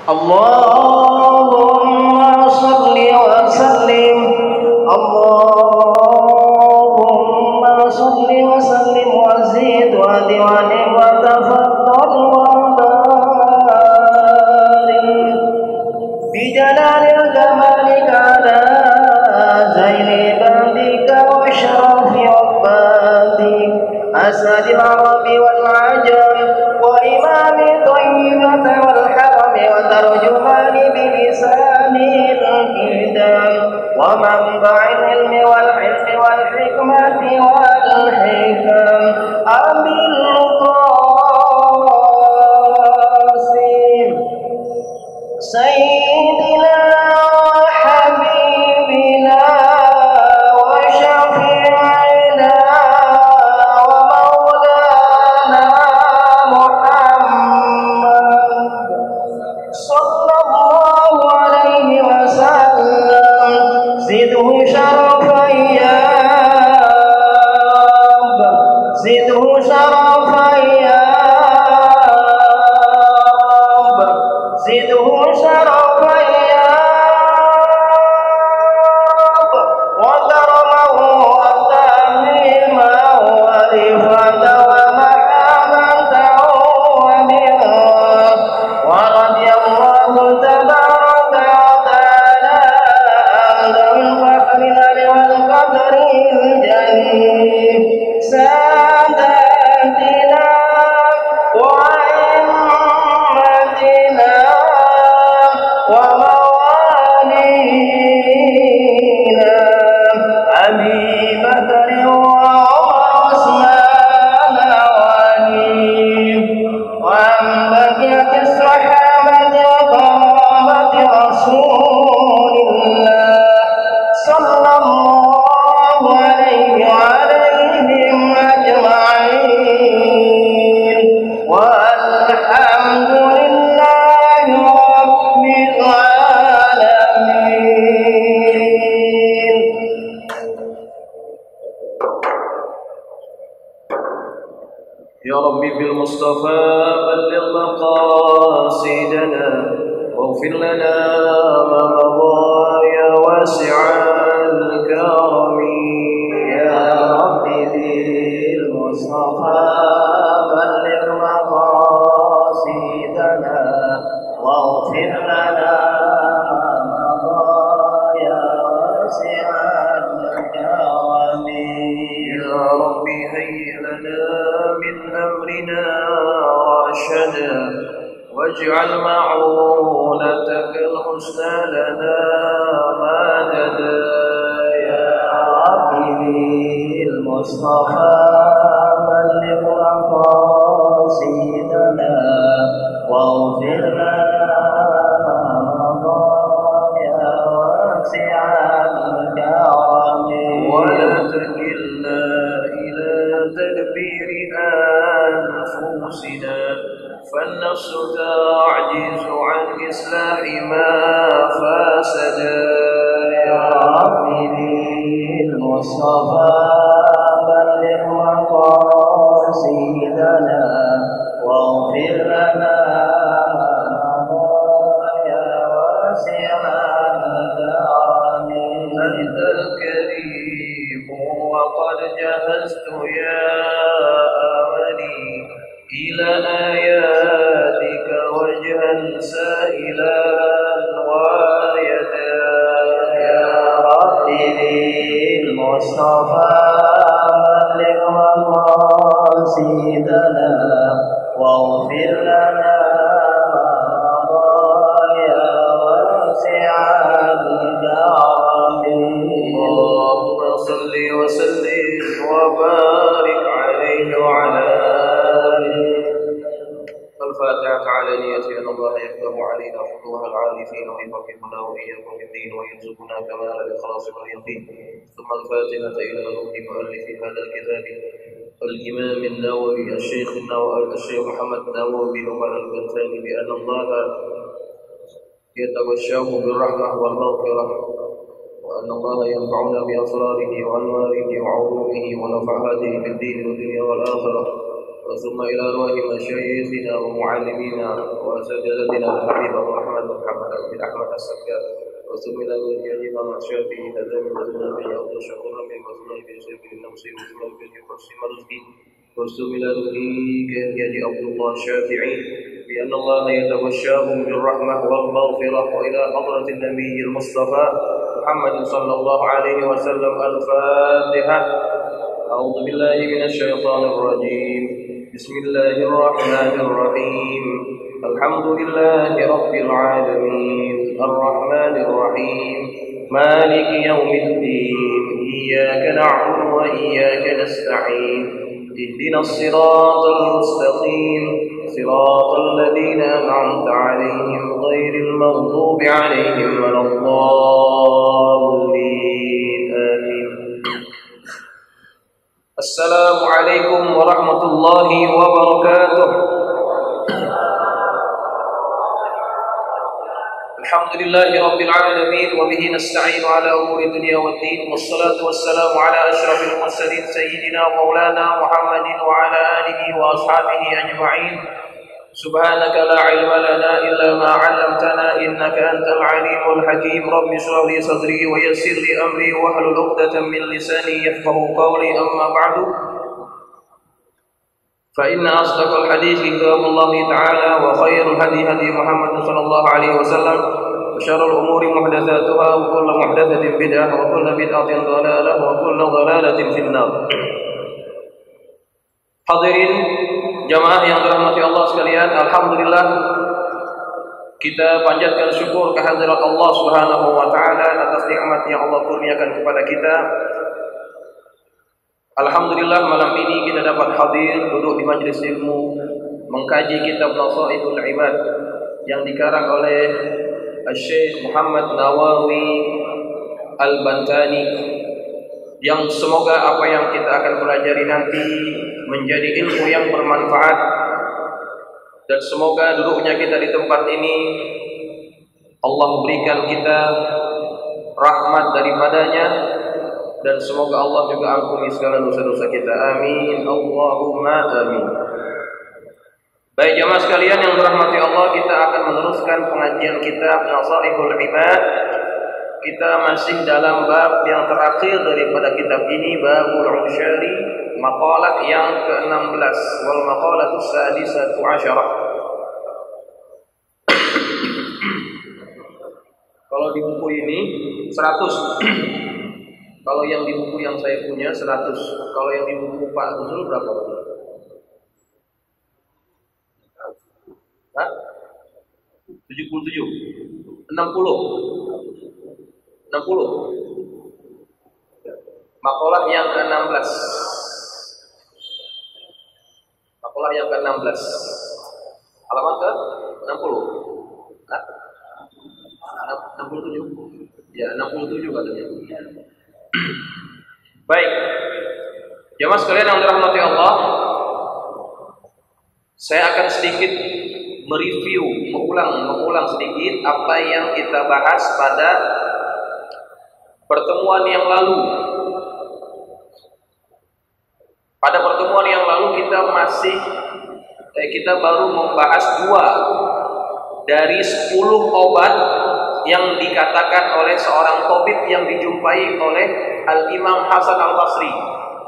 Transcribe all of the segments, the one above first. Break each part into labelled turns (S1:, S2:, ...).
S1: اللهم صل وسلم اللهم صل وسلم وزد وانعم وتفضل وبارك بجلال جمالك على زين عبادك واشرف عبادك أسد العرب والعجم وإمام طيبة والحرم وترجمان بلسان الكتاب ومنبع العلم والحلم والحكمة والحكم أبي القاسم سيدنا وحبيبنا وشفيعنا ومولانا محمد صلى الله عليه وسلم زده شرفا يا رب زده شرفا يا رب زده شرفا يا رب وكرما وتعظيما ورفعة ومحبة وبرا ورضي الله تبارك وتعالى عن الفخر والقدر الجليل ساداتنا وأئمتنا وموالينا أبي بكر وعثمان وعلي وعن بقية الصحابة وقرابة رسول الله صلى الله عليه وعليهم أجمعين والحمد لله رب العالمين.
S2: يا ربي بالمصطفى بلغ مقاصدنا واغفر لنا ما مضى يا واسع الكرم.
S1: يا ربي بالمصطفى بلغ مقاصدنا واغفر لنا ما مضى يا واسع الكرم.
S2: يا ربي هيئ لنا من أمرنا رشدا واجعل معونتك الحسنى لنا مددا.
S1: يا ربي بالمصطفى بلغ مقاصدنا واغفر لنا ما مضى يا واسع الكرم.
S2: ولا تكلنا إلى تدبير أنفسنا فالنفس تعجز عن إصلاح ما فسدا.
S1: يا ربي بالمصطفى بلغ مقاصدنا واغفر لنا ما مضى يا واسع الكرم.
S2: أنت الكريم وقد جهزت يا أملي إلى آياتك وجها سائلا ويدا.
S1: يا ربي بالمصطفى بلغ مقاصدنا واغفر لنا ما مضى يا واسع الكرم.
S2: اللهم صل وسلم وبارك عليه وعلى آله. الفاتحة على نية أن الله يفتح علينا فتوح العارفين ويفقهنا وإياكم في الدين ويرزقنا كمال الإخلاص واليقين. ثم الفاتحة إلى روح مؤلف هذا الكتاب الإمام النووي الشيخ محمد النووي وقال البنتاني بأن الله يتغشاه بالرحمة والمغفرة وأن الله ينفعنا بأسراره وأنواره وعلومه ونفعاته في الدين والدنيا والآخرة. ثم إلى أرواح مشايخنا ومعلمينا وأساتذتنا الحبيب الرحمة سكى وثمن الذي إمام الشافعي هذا من ذنوب أو شكرا من مظلوم في سيف النفس وثمن في حسن مرزقه وثمن الذي كان يدي عبد الله الشافعي بأن الله يتغشاهم بالرحمة والمغفرة وإلى حضرة النبي المصطفى محمد صلى الله عليه وسلم الفاتحة. أعوذ بالله من الشيطان الرجيم. بسم الله الرحمن الرحيم. الحمد لله رب العالمين الرحمن الرحيم مالك يوم الدين إياك نعبد وإياك نستعين اهدنا الصراط المستقيم صراط الذين أنعمت عليهم غير المغضوب عليهم ولا الضالين آمين. السلام عليكم ورحمة الله وبركاته. الحمد لله رب العالمين وبه نستعين على أمور الدنيا والدين والصلاة والسلام على أشرف المرسلين سيدنا مولانا محمد وعلى آله وأصحابه أجمعين. سبحانك لا علم لنا إلا ما علمتنا إنك أنت العليم الحكيم. رب اشرح لي صدري ويسر لي أمري واحلل عقدة من لساني يفقهوا قولي. أما بعد فإن أصدق الحديث كتاب الله تعالى وخير الهدي هدي محمد صلى الله عليه وسلم وشر الأمور محدثاتها وكل محدثة بدعة وكل بدعة ضلالة وكل ضلالة في النار. Hadirin jamaah yang dirahmati Allah sekalian, alhamdulillah kita panjatkan syukur kehadirat Allah Subhanahu wa taala atas nikmat yang Allah kurniakan kepada kita. Alhamdulillah malam ini kita dapat hadir duduk di majelis ilmu mengkaji kitab Nasaihul Ibad yang dikarang oleh Syekh Muhammad Nawawi Al-Bantani, yang semoga apa yang kita akan pelajari nanti menjadi ilmu yang bermanfaat, dan semoga duduknya kita di tempat ini Allah berikan kita rahmat daripadanya, dan semoga Allah juga ampuni segala dosa-dosa kita. Amin Allahumma amin. Baik jamaah sekalian yang dirahmati Allah, kita akan meneruskan pengajian kitab Nasaihul Ibad. Kita masih dalam bab yang terakhir daripada kitab ini, Babul Usyari, maqalah yang ke-16, wal maqalatus sadisatu asyarah. Kalau di buku ini 100. Kalau yang di buku yang saya punya 100. Kalau yang di buku Pak Usul berapa? Hah? 77. 60. Makalah yang ke-16. Makalah yang ke-16. Halaman ke-60. Hah? 67. Ya, 67 katanya. Baik. Jamaah sekalian yang dirahmati Allah, saya akan sedikit mereview, mengulang sedikit apa yang kita bahas pada pertemuan yang lalu. Pada pertemuan yang lalu kita baru membahas 2 dari 10 obat yang dikatakan oleh seorang tabib yang dijumpai oleh Al-Imam Hasan Al-Basri.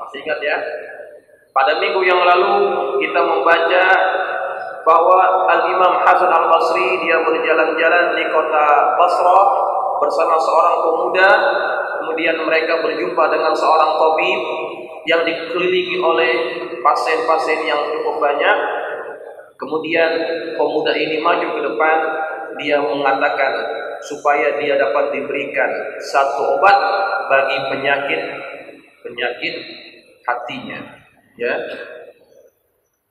S2: Masih ingat ya? Pada minggu yang lalu kita membaca bahwa Al-Imam Hasan Al-Basri dia berjalan-jalan di kota Basrah bersama seorang pemuda. Kemudian mereka berjumpa dengan seorang tabib yang dikelilingi oleh pasien-pasien yang cukup banyak. Kemudian pemuda ini maju ke depan, dia mengatakan supaya dia dapat diberikan satu obat bagi penyakit hatinya, ya.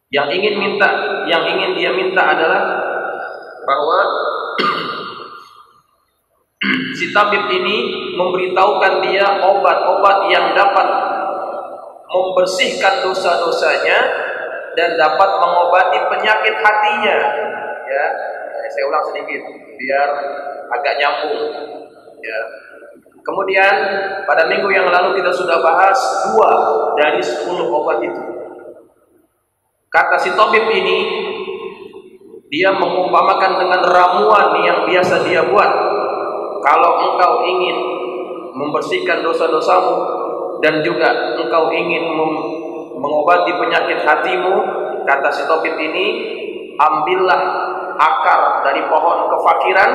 S2: Yang ingin dia minta adalah bahwa si tabib ini memberitahukan dia obat-obat yang dapat membersihkan dosa-dosanya dan dapat mengobati penyakit hatinya, ya. Saya ulang sedikit biar agak nyambung, ya. Kemudian pada minggu yang lalu kita sudah bahas 2 dari 10 obat itu. Kata si tabib ini, dia mengumpamakan dengan ramuan yang biasa dia buat. kalau engkau ingin membersihkan dosa-dosamu dan juga engkau ingin mengobati penyakit hatimu, kata si tabib ini, ambillah akar dari pohon kefakiran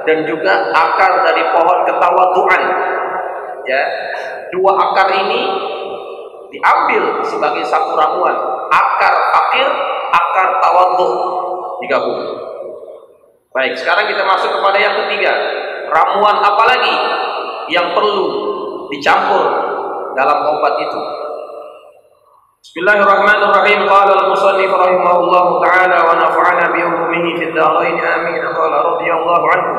S2: dan juga akar dari pohon ketawaduan. Ya, dua akar ini diambil sebagai satu ramuan. Akar fakir, akar tawadhu digabung. Baik, sekarang kita masuk kepada yang ketiga. Ramuan apa lagi yang perlu dicampur dalam obat itu? Bismillahirrahmanirrahim. Qala al-musannif rahimahullahu ta'ala wa nafa'ana bi ulumihi fid dharain amin. Qala radhiyallahu anhu.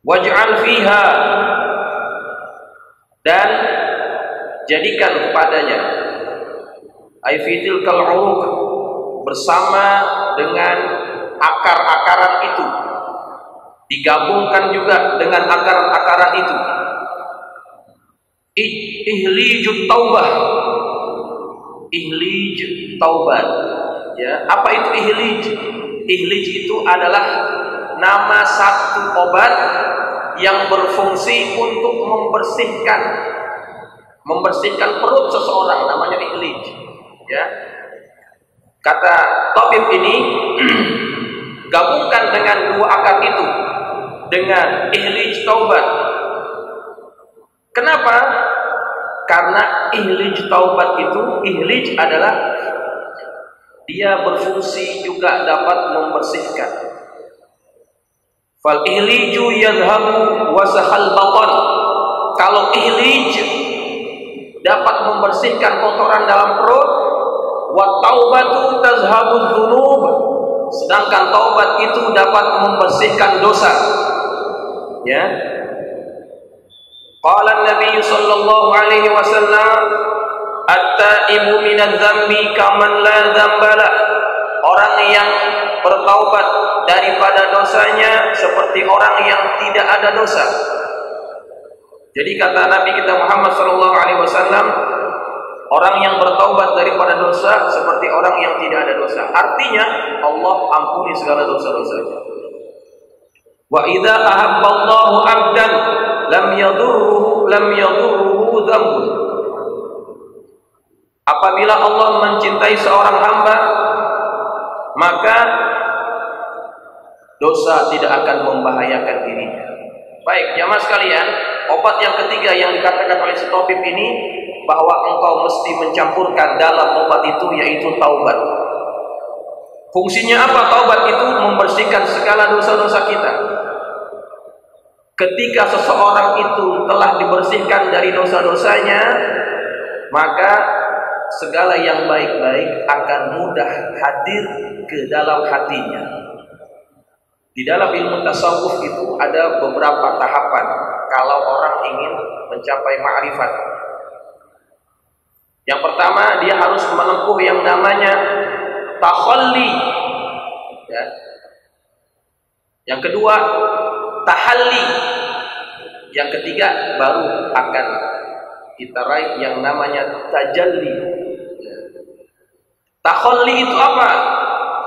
S2: Waj'al fiha, dan jadikan kepadanya, ay fitil kal uruq, bersama dengan akar-akaran itu, digabungkan juga dengan akar-akaran itu, ihlijut taubah, ihlij taubat. Ya, apa itu ihlij? Ihlij itu adalah nama satu obat yang berfungsi untuk membersihkan perut seseorang, namanya ihlij. Ya, kata tabib ini, gabungkan dengan dua akar itu dengan ihlij taubat. Kenapa? Karena ihlij taubat itu, ihlij adalah dia berfungsi juga dapat membersihkan. Fal ihliju yadhhabu wasahal batan. Kalau ihlij dapat membersihkan kotoran dalam perut, wa taubatu tazhabu dzunub, sedangkan taubat itu dapat membersihkan dosa. Ya. Qala Nabi sallallahu alaihi wasallam, at-taibu minadz-dzambi kaman la dzambala. Orang yang bertaubat daripada dosanya seperti orang yang tidak ada dosa. Jadi kata Nabi kita Muhammad sallallahu alaihi wasallam, orang yang bertaubat daripada dosa seperti orang yang tidak ada dosa. Artinya Allah ampuni segala dosa-dosanya. Wa idza ahabballahu 'abdan lam yadurruhu dzambun. Apabila Allah mencintai seorang hamba, maka dosa tidak akan membahayakan dirinya. Baik, jamaah sekalian, obat yang ketiga yang dikatakan oleh si tabib ini, bahwa engkau mesti mencampurkan dalam obat itu, yaitu taubat. Fungsinya apa taubat itu? Membersihkan segala dosa-dosa kita. Ketika seseorang itu telah dibersihkan dari dosa-dosanya, maka segala yang baik-baik akan mudah hadir ke dalam hatinya. Di dalam ilmu tasawuf itu ada beberapa tahapan kalau orang ingin mencapai ma'rifat. Yang pertama, dia harus menempuh yang namanya takhalli. Ya. Yang kedua, tahalli. Yang ketiga, baru akan kita raih yang namanya tajalli. Takhalli itu apa?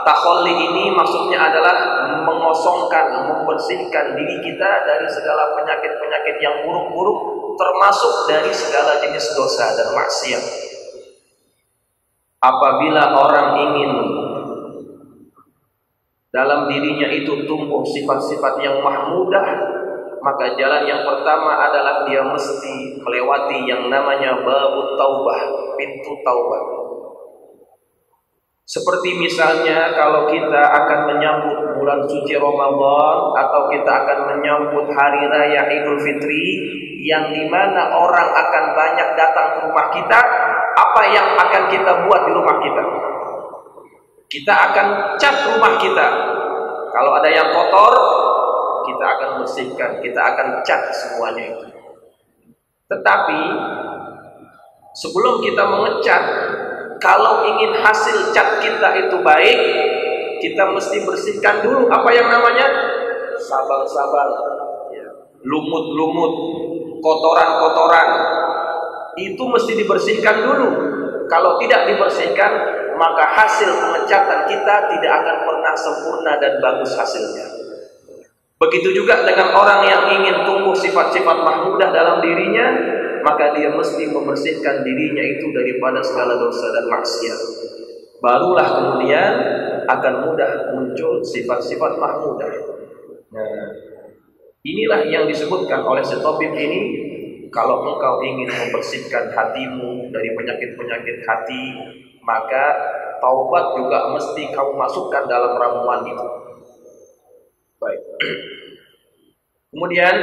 S2: Takhalli ini maksudnya adalah mengosongkan, membersihkan diri kita dari segala penyakit-penyakit yang buruk-buruk, termasuk dari segala jenis dosa dan maksiat. Apabila orang ingin dalam dirinya itu tumbuh sifat-sifat yang mahmudah, maka jalan yang pertama adalah dia mesti melewati yang namanya babut taubah, pintu taubat. Seperti misalnya kalau kita akan menyambut bulan suci Ramadan, atau kita akan menyambut hari raya Idul Fitri, yang dimana orang akan banyak datang ke rumah kita, apa yang akan kita buat di rumah kita? Kita akan cat rumah kita. Kalau ada yang kotor, kita akan bersihkan, kita akan cat semuanya itu. Tetapi sebelum kita mengecat, kalau ingin hasil cat kita itu baik, kita mesti bersihkan dulu apa yang namanya sabang-sabang, lumut-lumut, kotoran-kotoran. Itu mesti dibersihkan dulu. Kalau tidak dibersihkan, maka hasil pengecatan kita tidak akan pernah sempurna dan bagus hasilnya. Begitu juga dengan orang yang ingin tumbuh sifat-sifat mahmudah dalam dirinya, maka dia mesti membersihkan dirinya itu daripada segala dosa dan maksiat. Barulah kemudian akan mudah muncul sifat-sifat mahmudah. Nah, inilah yang disebutkan oleh si tabib ini. Kalau engkau ingin membersihkan hatimu dari penyakit-penyakit hati, maka taubat juga mesti kamu masukkan dalam ramuan itu. Baik. Kemudian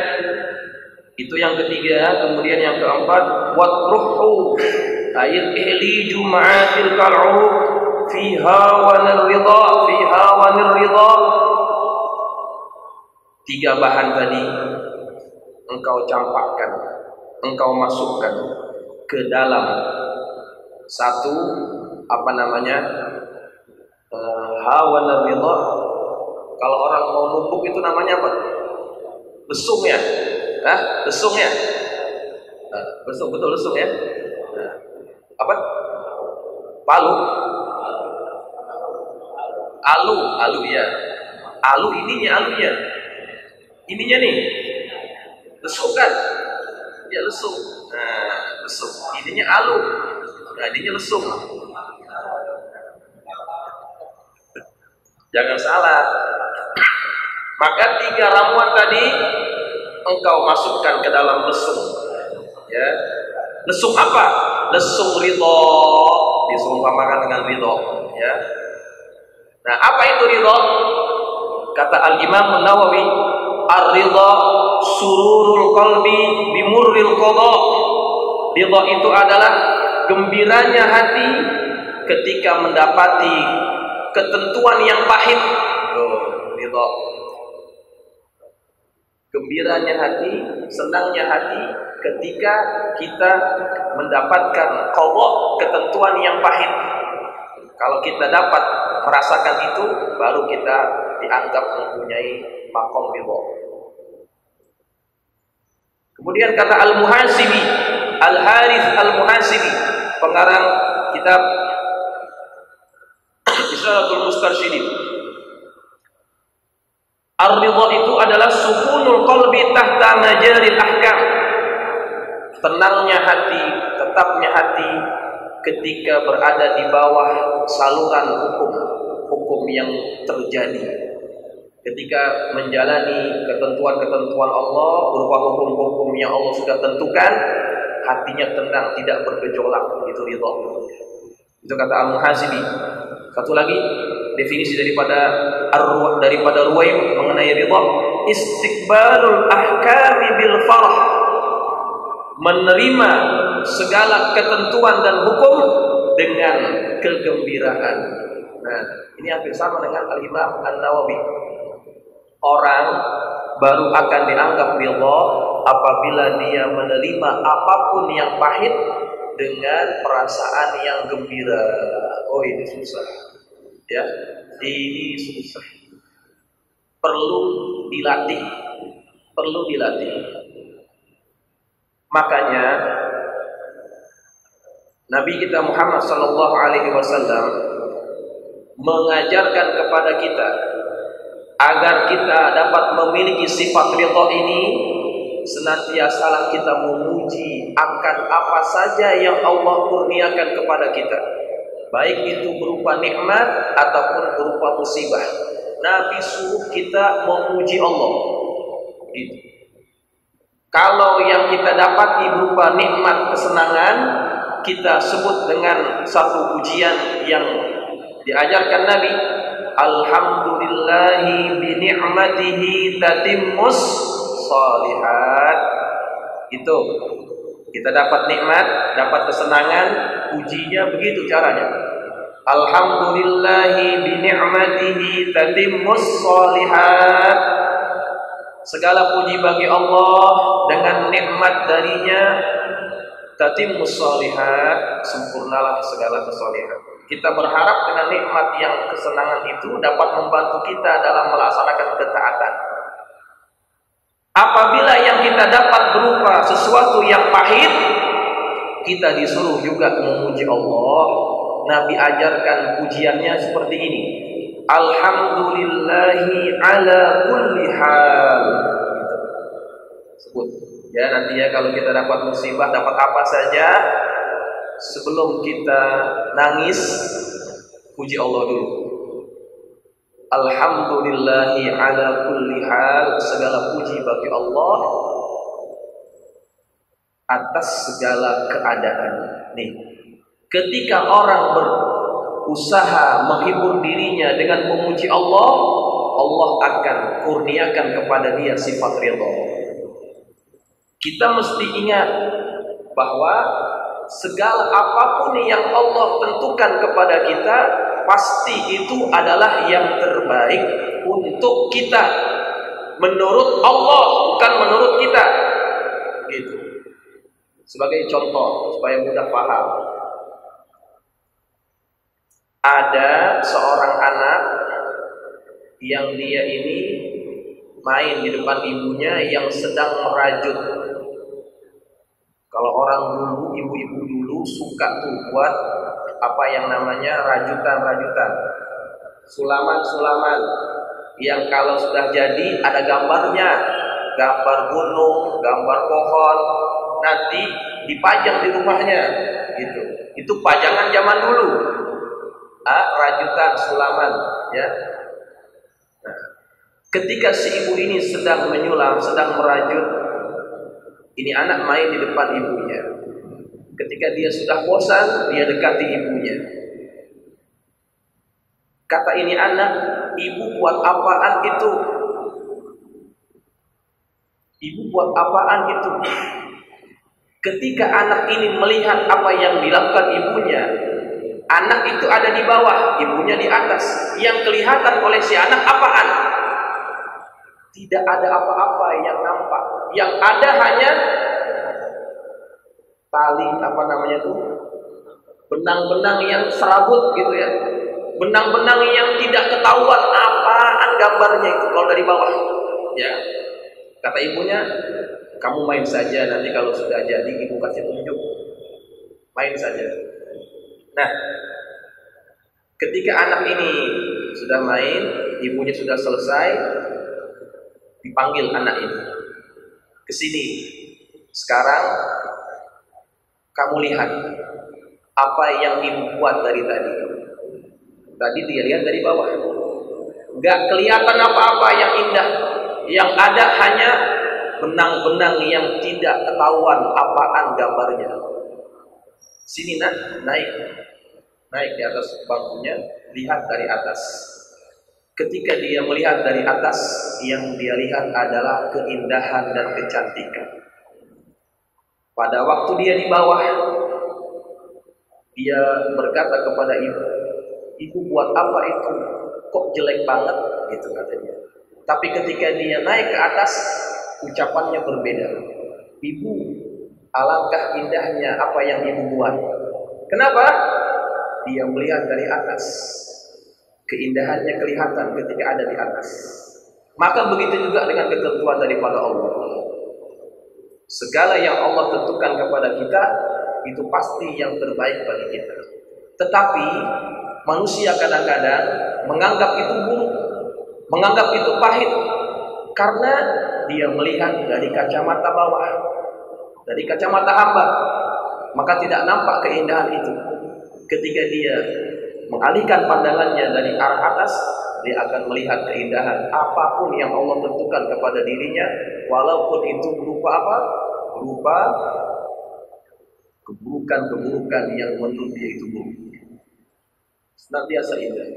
S2: itu yang ketiga. Kemudian yang keempat, watruhu ayat ihliju ma'atil kal'uq fiha wa nirridha, fiha wa nirridha. Tiga bahan tadi engkau campakkan, engkau masukkan ke dalam satu hawa nirridha. Kalau orang mau numpuk itu namanya apa? Lesung ya? Lesung ya? Lesung, betul lesung ya? Apa? Palu? Alu ya. Alu ininya alunya. Ininya nih. Lesung kan? Ya lesung. Nah, lesung. Ininya alu. Nah, ininya lesung. Jangan salah. Maka tiga ramuan tadi engkau masukkan ke dalam lesung. Ya. Lesung apa? Lesung ridho. Disumpamakan dengan ridho. Ya. Nah, apa itu ridho? Kata Al-Imam An-Nawawi, ar-ridho sururul qalbi bimurril qadha. Ridho itu adalah gembiranya hati ketika mendapati ketentuan yang pahit. Ridho. Gembiranya hati, senangnya hati ketika kita mendapatkan qadha, ketentuan yang pahit. Kalau kita dapat merasakan itu, baru kita dianggap mempunyai maqam ridha. Kemudian kata Al-Muhasibi, Al-Harith Al-Muhasibi, pengarang kitab Isyaratul Mustarsyidin, ar-ridha itu adalah sukunul qalbi tahta majaril ahkam. Tenangnya hati, tetapnya hati ketika berada di bawah saluran hukum yang terjadi. Ketika menjalani ketentuan-ketentuan Allah berupa hukum-hukum yang Allah sudah tentukan, hatinya tenang, tidak bergejolak. Itu ridha. Itu kata Al-Muhasibi. Satu lagi definisi daripada Ruwaim mengenai ridha, istiqbalul ahkami bil farah, menerima segala ketentuan dan hukum dengan kegembiraan. Nah, ini hampir sama dengan Al-Imam An-Nawawi. Orang baru akan dianggap ridha apabila dia menerima apapun yang pahit dengan perasaan yang gembira. Oh, ini susah. Ya, ini susah. Perlu dilatih. Makanya Nabi kita Muhammad sallallahu alaihi wasallam mengajarkan kepada kita agar kita dapat memiliki sifat ridha ini, senantiasalah kita memuji akan apa saja yang Allah kurniakan kepada kita, baik itu berupa nikmat ataupun berupa musibah. Nabi suruh kita memuji Allah. Gitu. Kalau yang kita dapati berupa nikmat kesenangan, kita sebut dengan satu pujian yang diajarkan Nabi, alhamdulillahi bi ni'matihi tatimmus shalihat. Itu kita dapat nikmat, dapat kesenangan, pujinya begitu caranya. Alhamdulillahi bi ni'matihi tatimmus shalihat. Segala puji bagi Allah, dengan nikmat darinya tatimmus shalihat, sempurnalah segala kesalehan. Kita berharap dengan nikmat yang kesenangan itu dapat membantu kita dalam melaksanakan ketaatan. Apabila yang kita dapat berupa sesuatu yang pahit, kita disuruh juga memuji Allah. Nabi ajarkan pujiannya seperti ini, alhamdulillahi ala kulli hal. sebut. Ya, nanti ya kalau kita dapat musibah, dapat apa saja, sebelum kita nangis, puji Allah dulu. Alhamdulillahi ala kulli hal, segala puji bagi Allah atas segala keadaan. Nih, ketika orang berusaha menghibur dirinya dengan memuji Allah, Allah akan kurniakan kepada dia sifat ridha. Kita mesti ingat bahwa segala apapun yang Allah tentukan kepada kita, pasti itu adalah yang terbaik untuk kita, menurut Allah, bukan menurut kita. Gitu. Sebagai contoh supaya mudah paham, ada seorang anak yang dia ini main di depan ibunya yang sedang merajut. Kalau orang dulu, ibu-ibu dulu suka tuh buat apa yang namanya rajutan-rajutan, sulaman-sulaman, yang kalau sudah jadi ada gambarnya, gambar gunung, gambar pohon, nanti dipajang di rumahnya, gitu. Itu pajangan zaman dulu, rajutan, sulaman, ya. Nah, ketika si ibu ini sedang menyulam, sedang merajut, ini anak main di depan ibunya. Ketika dia sudah bosan, dia dekati ibunya. Kata ini anak, ibu buat apaan itu? Ibu buat apaan itu? Ketika anak ini melihat apa yang dilakukan ibunya, anak itu ada di bawah, ibunya di atas. Yang kelihatan oleh si anak apaan? Tidak ada apa-apa yang nampak. Yang ada hanya tali, apa namanya itu, benang-benang yang serabut gitu ya, benang-benang yang tidak ketahuan apaan gambarnya itu kalau dari bawah. Ya, kata ibunya, kamu main saja, nanti kalau sudah jadi ibu kasih tunjuk, main saja. Nah, ketika anak ini sudah main, ibunya sudah selesai, dipanggil anak ini ke sini. Sekarang kamu lihat apa yang ibu buat dari tadi. Tadi dia lihat dari bawah, nggak kelihatan apa-apa yang indah. Yang ada hanya benang-benang yang tidak ketahuan apaan gambarnya. Sini nak, naik di atas bangkunya, lihat dari atas. Ketika dia melihat dari atas, yang dia lihat adalah keindahan dan kecantikan. Pada waktu dia di bawah, dia berkata kepada ibu, ibu buat apa itu? Kok jelek banget? Gitu katanya. Tapi ketika dia naik ke atas, ucapannya berbeda. Ibu, alangkah indahnya apa yang ibu buat. Kenapa? Dia melihat dari atas. Keindahannya kelihatan ketika ada di atas. Maka begitu juga dengan ketentuan daripada Allah. Segala yang Allah tentukan kepada kita, itu pasti yang terbaik bagi kita. Tetapi manusia kadang-kadang menganggap itu buruk, menganggap itu pahit, karena dia melihat dari kacamata bawah, dari kacamata hamba, maka tidak nampak keindahan itu. Ketika dia mengalihkan pandangannya dari arah atas, dia akan melihat keindahan apapun yang Allah tentukan kepada dirinya, walaupun itu berupa apa? Berupa keburukan-keburukan yang menurut dia itu buruk. Senantiasa indah.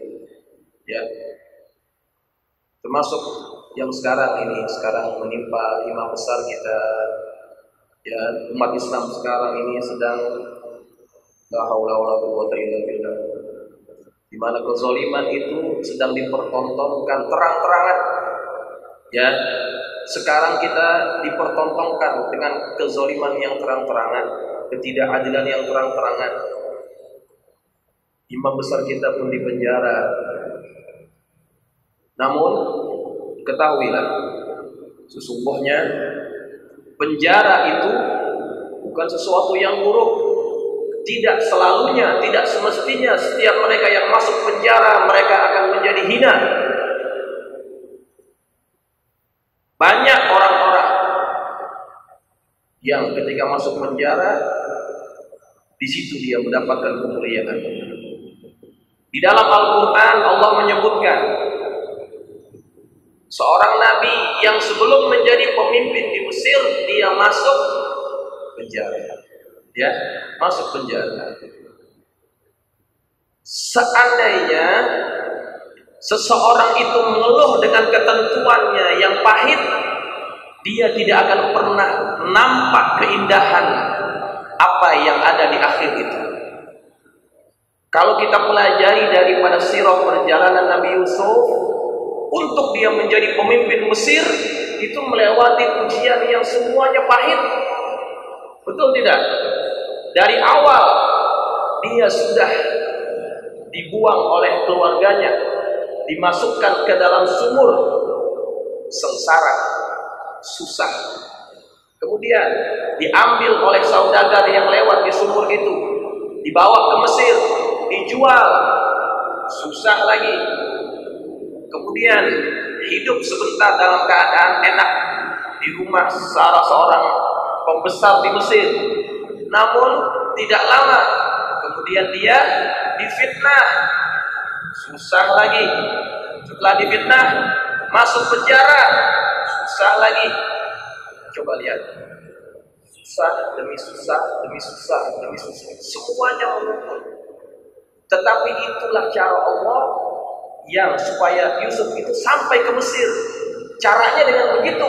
S2: Ya. Termasuk yang sekarang menimpa imam besar kita, ya, umat Islam sekarang ini sedang la haula wala quwwata illa billah, di mana kezaliman itu sedang dipertontonkan terang-terangan. Ya, sekarang kita dipertontonkan dengan kezaliman yang terang-terangan, ketidakadilan yang terang-terangan. Imam besar kita pun dipenjara. Namun ketahuilah, sesungguhnya penjara itu bukan sesuatu yang buruk. Tidak selalunya, tidak semestinya setiap mereka yang masuk penjara mereka akan menjadi hina. Banyak orang-orang yang ketika masuk penjara di situ dia mendapatkan kemuliaan. Di dalam Al-Quran Allah menyebutkan seorang nabi yang sebelum menjadi pemimpin di Mesir dia masuk penjara. Ya, masuk penjara. Seandainya seseorang itu mengeluh dengan ketentuannya yang pahit, dia tidak akan pernah nampak keindahan apa yang ada di akhir itu. Kalau kita pelajari daripada sirah perjalanan Nabi Yusuf untuk dia menjadi pemimpin Mesir, itu melewati ujian yang semuanya pahit. Betul tidak? Dari awal dia sudah dibuang oleh keluarganya, dimasukkan ke dalam sumur, sengsara, susah. Kemudian diambil oleh saudagar yang lewat di sumur itu, dibawa ke Mesir, dijual, susah lagi. Kemudian hidup sebentar dalam keadaan enak di rumah salah seorang pembesar di Mesir. Namun tidak lama kemudian dia difitnah, susah lagi. Setelah difitnah masuk penjara, susah lagi. Coba lihat, susah demi susah demi susah demi susah, semuanya mengumpul. Tetapi itulah cara Allah yang supaya Yusuf itu sampai ke Mesir. Caranya dengan begitu.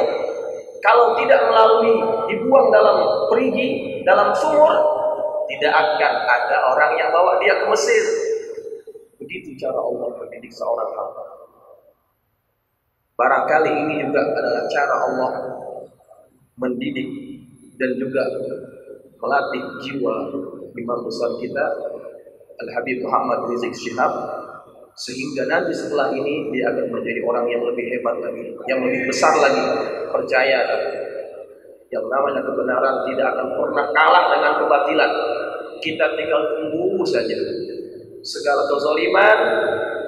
S2: Kalau tidak melalui dibuang dalam perigi, dalam sumur, tidak akan ada orang yang bawa dia ke Mesir. Begitu cara Allah mendidik seorang hamba. Barangkali ini juga adalah cara Allah mendidik dan juga melatih jiwa imam besar kita Al-Habib Muhammad Rizik Syihab, sehingga nanti setelah ini dia akan menjadi orang yang lebih hebat lagi, yang lebih besar lagi. Percaya, yang namanya kebenaran tidak akan pernah kalah dengan kebatilan. Kita tinggal tunggu saja. Segala kezaliman,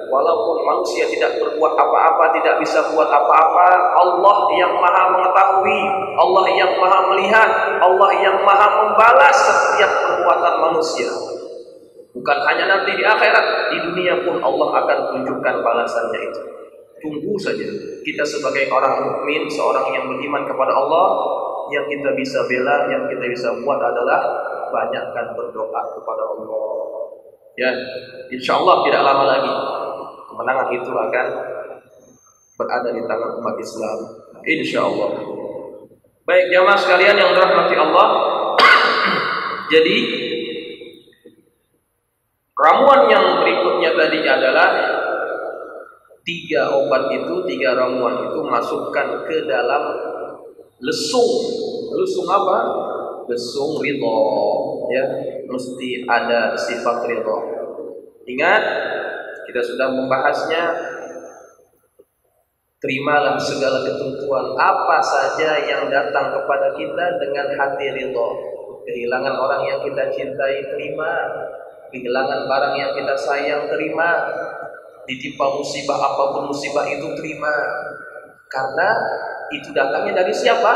S2: walaupun manusia tidak berbuat apa-apa, tidak bisa buat apa-apa, Allah yang maha mengetahui, Allah yang maha melihat, Allah yang maha membalas setiap perbuatan manusia. Bukan hanya nanti di akhirat, di dunia pun Allah akan tunjukkan balasannya itu. Tunggu saja. Kita sebagai orang mukmin, seorang yang beriman kepada Allah, yang kita bisa bela, yang kita bisa buat adalah banyakkan berdoa kepada Allah. Ya, insya Allah tidak lama lagi kemenangan itu akan berada di tangan umat Islam. Insya Allah. Baik jamaah sekalian yang dirahmati Allah. Jadi ramuan yang berikutnya tadi adalah 3 obat itu, 3 ramuan itu masukkan ke dalam lesung. Lesung apa? Lesung ridho. Ya, mesti ada sifat ridho. Ingat, kita sudah membahasnya. Terimalah segala ketentuan apa saja yang datang kepada kita dengan hati ridho. Kehilangan orang yang kita cintai, terima. Kehilangan barang yang kita sayang, terima. Ditimpa musibah apapun musibah itu, terima. Karena itu datangnya dari siapa?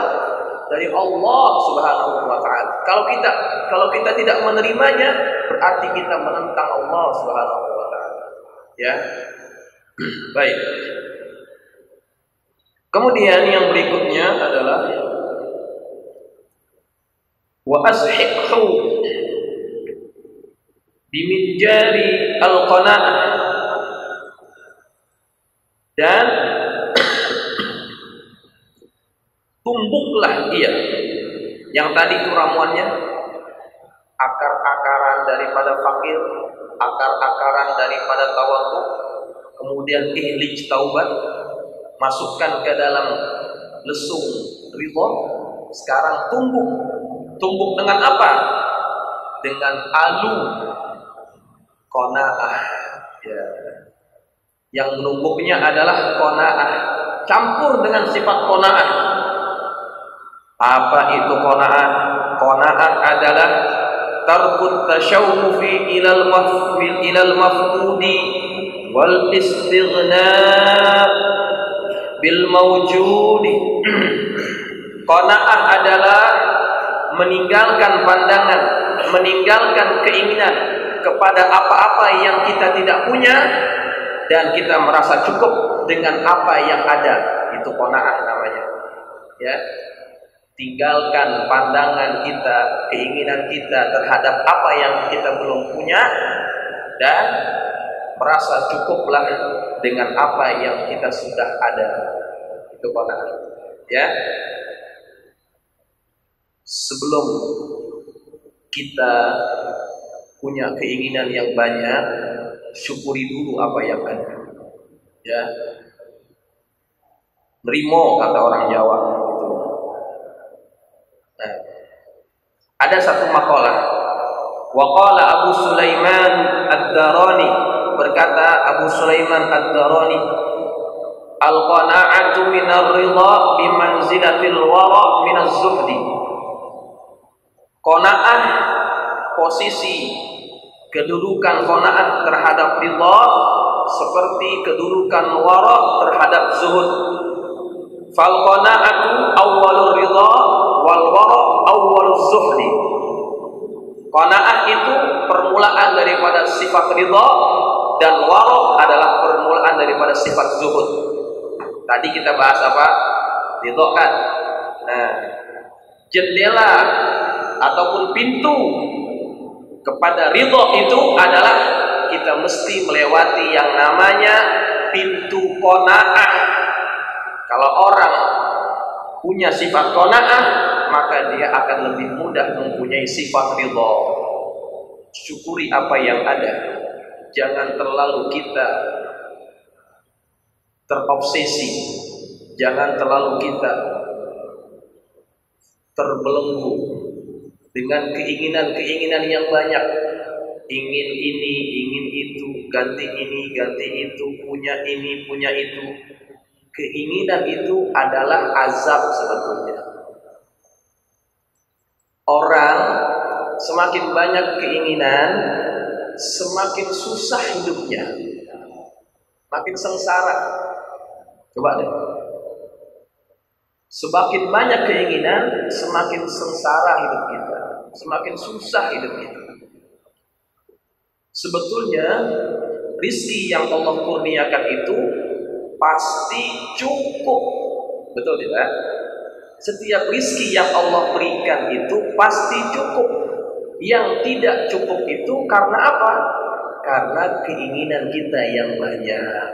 S2: Dari Allah Subhanahu wa ta'ala. Kalau kita tidak menerimanya, berarti kita menentang Allah Subhanahu wa ta'ala. Ya. Baik. Kemudian yang berikutnya adalah wa azhiqhu biminjari al-qana'ah, dan tumbuklah dia. Yang tadi itu ramuannya, akar-akaran daripada fakir, akar-akaran daripada tawadhu, kemudian ihlij taubat, masukkan ke dalam lesung ridho. Sekarang tumbuk dengan apa? Dengan alu qanaah, ya. Yang menumbuknya adalah qanaah, campur dengan sifat qanaah. Apa itu qanaah? Qanaah adalah tarkut tasyawufi ilal mafqudi wal istighna bil mawjudi. Qanaah adalah meninggalkan pandangan, meninggalkan keinginan kepada apa-apa yang kita tidak punya, dan kita merasa cukup dengan apa yang ada. Itu qanaah namanya. Ya. Tinggalkan pandangan kita, keinginan kita terhadap apa yang kita belum punya, dan merasa cukuplah dengan apa yang kita sudah ada. Itu qanaah. Ya. Sebelum kita punya keinginan yang banyak, syukuri dulu apa yang ada. Ya. Nerimo kata orang Jawa gitu. Nah, ada satu makalah. Waqala Abu Sulaiman Ad-Darani, berkata Abu Sulaiman Ad-Darani, al-qana'atu minar ridha bimanzilatil wara minaz zuhdi. Qanaah, posisi kedudukan qanaah terhadap ridha seperti kedudukan wara terhadap zuhud. Fal qana'atu awwalur ridha wal wara awwaluz zuhdi. Qanaah itu permulaan daripada sifat ridha, dan wara adalah permulaan daripada sifat zuhud. Tadi kita bahas apa? Ridha kan? Nah, jendela ataupun pintu kepada ridha itu adalah kita mesti melewati yang namanya pintu qanaah. Kalau orang punya sifat qanaah, maka dia akan lebih mudah mempunyai sifat ridha. Syukuri apa yang ada. Jangan terlalu kita terobsesi. Jangan terlalu kita terbelenggu dengan keinginan-keinginan yang banyak. Ingin ini, ingin itu, ganti ini, ganti itu, punya ini, punya itu. Keinginan itu adalah azab sebetulnya. Orang semakin banyak keinginan, semakin susah hidupnya, makin sengsara. Coba deh. Semakin banyak keinginan, semakin sengsara hidup kita, semakin susah hidup kita. Sebetulnya rizki yang Allah kurniakan itu pasti cukup, betul tidak? Setiap rizki yang Allah berikan itu pasti cukup. Yang tidak cukup itu karena apa? Karena keinginan kita yang banyak.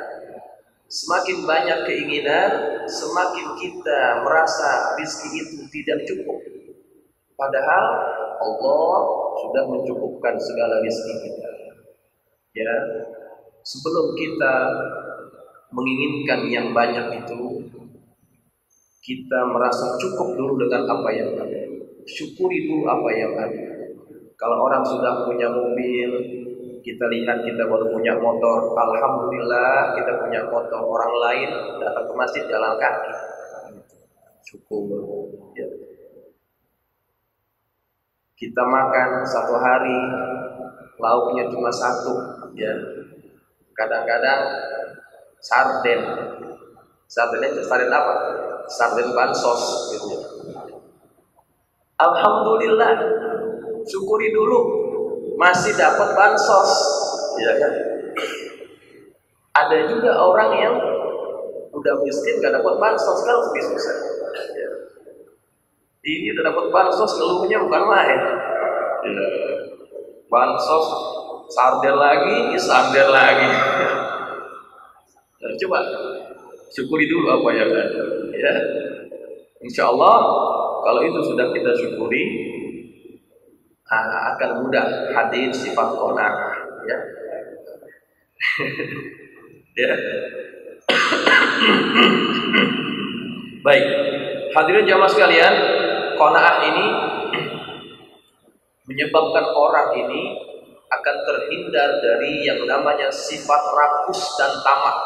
S2: Semakin banyak keinginan, semakin kita merasa rizki itu tidak cukup. Padahal Allah sudah mencukupkan segala rizki kita. Ya, sebelum kita menginginkan yang banyak itu, kita merasa cukup dulu dengan apa yang ada. Syukuri dulu apa yang ada. Kalau orang sudah punya mobil, kita lihat kita baru punya motor, alhamdulillah kita punya motor. Orang lain datang ke masjid jalan kaki, syukur. Ya. Kita makan satu hari lauknya cuma satu, ya. Kadang-kadang sarden. Sarden apa? Sarden bansos gitu. Alhamdulillah, syukuri dulu masih dapat bansos, ya kan? Ada juga orang yang udah miskin gak dapat bansos, kan lebih susah. Ya. Ini udah dapat bansos, ngeluhnya bukan main. Ya. Bansos, sarden lagi, sarden lagi. Nah, coba syukuri dulu apa yang ada, ya. Insya Allah kalau itu sudah kita syukuri, akan mudah hadir sifat qanaah, ya. Ya. Baik, hadirin jamaah sekalian, qanaah ini menyebabkan orang ini akan terhindar dari yang namanya sifat rakus dan tamak.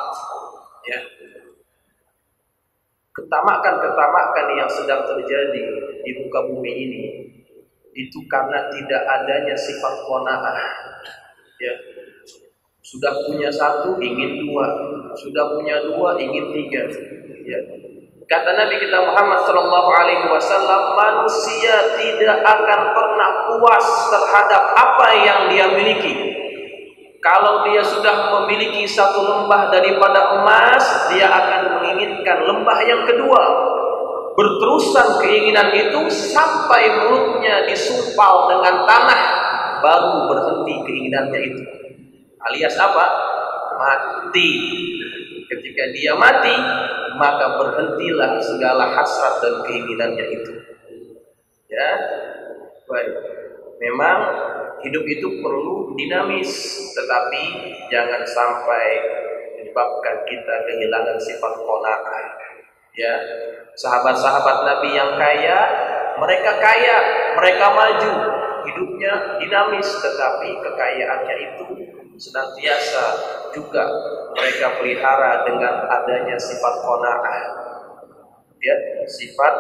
S2: Ya. Ketamakan-ketamakan yang sedang terjadi di muka bumi ini itu karena tidak adanya sifat qanaah. Ya. Sudah punya satu ingin dua, sudah punya dua ingin tiga. Ya. Kata Nabi kita Muhammad sallallahu alaihi wasallam, manusia tidak akan pernah puas terhadap apa yang dia miliki. Kalau dia sudah memiliki satu lembah daripada emas, dia akan menginginkan lembah yang kedua. Berterusan keinginan itu sampai mulutnya disumpal dengan tanah, baru berhenti keinginannya itu. Alias apa? Mati. Ketika dia mati, maka berhentilah segala hasrat dan keinginannya itu. Ya, baik. Memang hidup itu perlu dinamis, tetapi jangan sampai menyebabkan kita kehilangan sifat qanaah. Ya, sahabat-sahabat Nabi yang kaya, mereka maju, hidupnya dinamis, tetapi kekayaannya itu senantiasa juga mereka pelihara dengan adanya sifat qanaah. Ya, sifat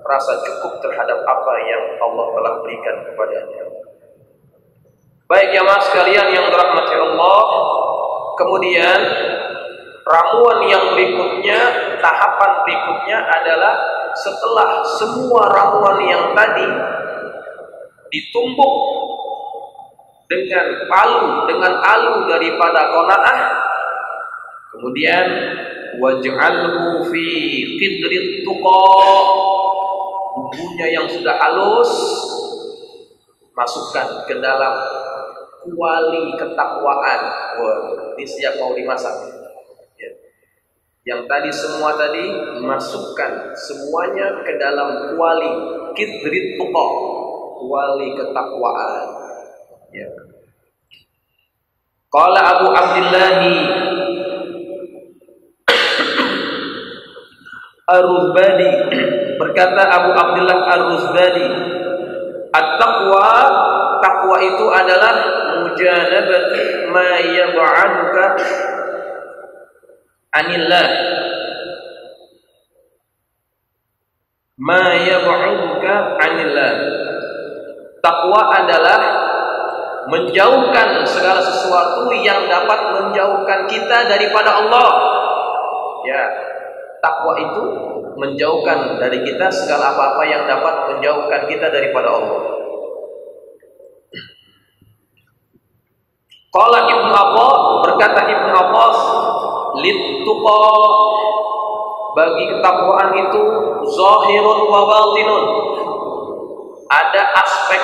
S2: rasa cukup terhadap apa yang Allah telah berikan kepadanya. Baik jamaah sekalian yang dirahmati Allah, kemudian ramuan yang berikutnya, tahapan berikutnya adalah setelah semua ramuan yang tadi ditumbuk dengan palu, dengan alu daripada qanaah, kemudian waj'alhu fi qidrit tuqa, bumbunya yang sudah halus masukkan ke dalam kuali ketakwaan. Wah, ini siap mau dimasak. Ya. Yang tadi semua tadi masukkan semuanya ke dalam kuali qidrit tuqa, kuali ketakwaan. Ya. Qala Abu Abdullah Ar-Ruzbadi, berkata Abu Abdullah Ar-Ruzbadi, at-taqwa, takwa itu adalah mujanabat ma yab'aduka anillah, ma yab'aduka anillah. Takwa adalah menjauhkan segala sesuatu yang dapat menjauhkan kita daripada Allah. Ya, takwa itu menjauhkan dari kita segala apa-apa yang dapat menjauhkan kita daripada Allah. Qala Ibnu Abbas, berkata Ibnu Abbas, littuqa, bagi ketakwaan itu zahirun wa batinun, ada aspek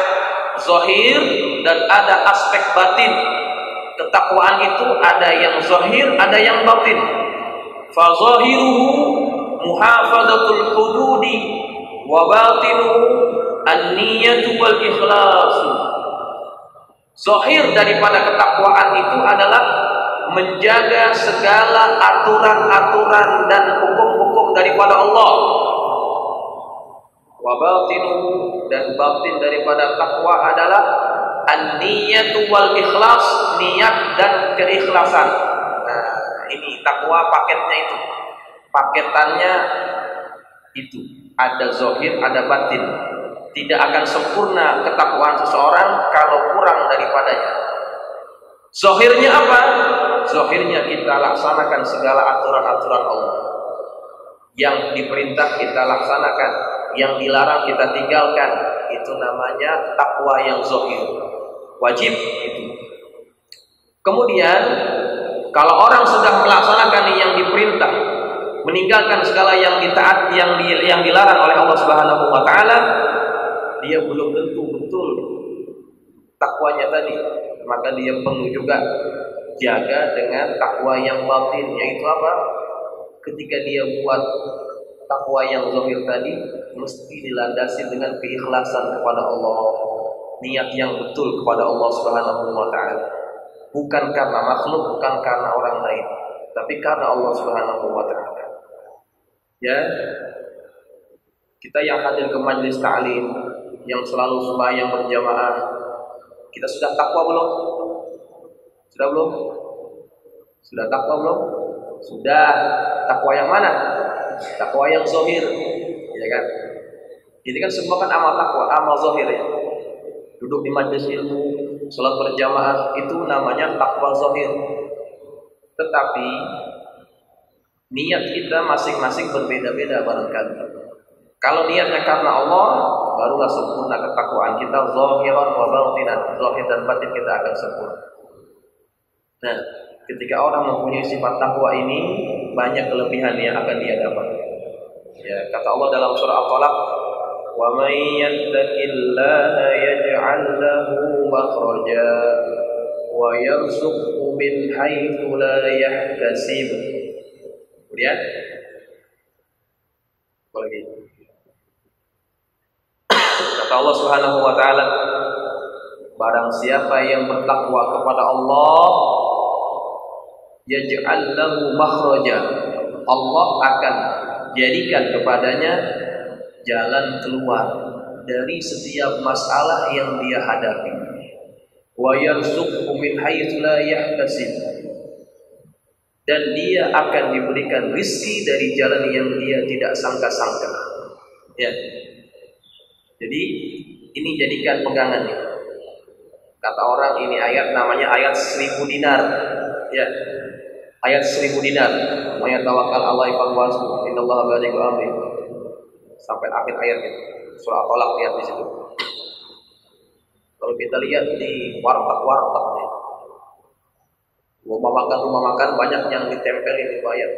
S2: zahir dan ada aspek batin. Ketakwaan itu ada yang zahir, ada yang batin. Fa zahiruhu muhafadzatul hududi wa batinuhu an-niyatu wal ikhlasu. Zahir daripada ketakwaan itu adalah menjaga segala aturan-aturan dan hukum-hukum daripada Allah. Wa batinuhu, dan batin daripada takwa adalah an-niyatu wal ikhlas, niat dan keikhlasan. Nah, ini takwa paketnya itu. Paketannya itu ada zahir, ada batin. Tidak akan sempurna ketakwaan seseorang kalau kurang daripadanya. Zahirnya apa? Zahirnya kita laksanakan segala aturan-aturan Allah. Yang diperintah kita laksanakan, yang dilarang kita tinggalkan. Itu namanya takwa yang zahir. Wajib itu. Kemudian kalau orang sudah melaksanakan yang diperintah, meninggalkan segala yang ditaat, yang dilarang oleh Allah Subhanahu wa taala, dia belum tentu betul takwanya tadi. Maka dia perlu juga jaga dengan takwa yang batin, yaitu apa? Ketika dia buat takwa yang zahir tadi, mesti dilandasi dengan keikhlasan kepada Allah, niat yang betul kepada Allah Subhanahu wa taala. Bukan karena makhluk, bukan karena orang lain, tapi karena Allah Subhanahu wa taala. Ya. Kita yang hadir ke majelis ta'lim, yang selalu sembahyang berjamaah, kita sudah takwa belum? Sudah belum? Sudah takwa belum? Sudah. Takwa yang mana? Takwa yang zahir, ya kan? Ini kan semua kan amal takwa, amal zahir ya. Duduk di majelis ilmu, salat berjamaah, itu namanya takwa zahir. Tetapi Niat kita masing-masing berbeda-beda barangkali. Kalau niatnya karena Allah, barulah sempurna ketakwaan kita, zahiran wa batinan. Zahir dan batin kita akan sempurna. Nah, ketika orang mempunyai sifat takwa ini, banyak kelebihan yang akan dia dapat. Ya, kata Allah dalam surah Al-Talaq, "Wa may yattaqillaha yaj'al lahu makhraja wa yarzuqhu min haitsu la yahtasib." Kemudian apa lagi? Kata Allah Subhanahu wa taala, barang siapa yang bertakwa kepada Allah, yaj'al lahu makhraja, Allah akan jadikan kepadanya jalan keluar dari setiap masalah yang dia hadapi. Wa yarzuqhu min haitsu la yahtasib, dan dia akan diberikan rizki dari jalan yang dia tidak sangka-sangka. Ya. Jadi ini jadikan pegangannya. Kata orang ini ayat namanya ayat 1000 dinar. Ya. Ayat 1000 dinar. May tawakkal 'alai falwasu innallaha balighu amri. Sampai akhir ayat itu. Surah Al-Talaq, lihat di situ. Kalau kita lihat di warteg-warteg nih, rumah makan banyak yang ditempelin di ayat.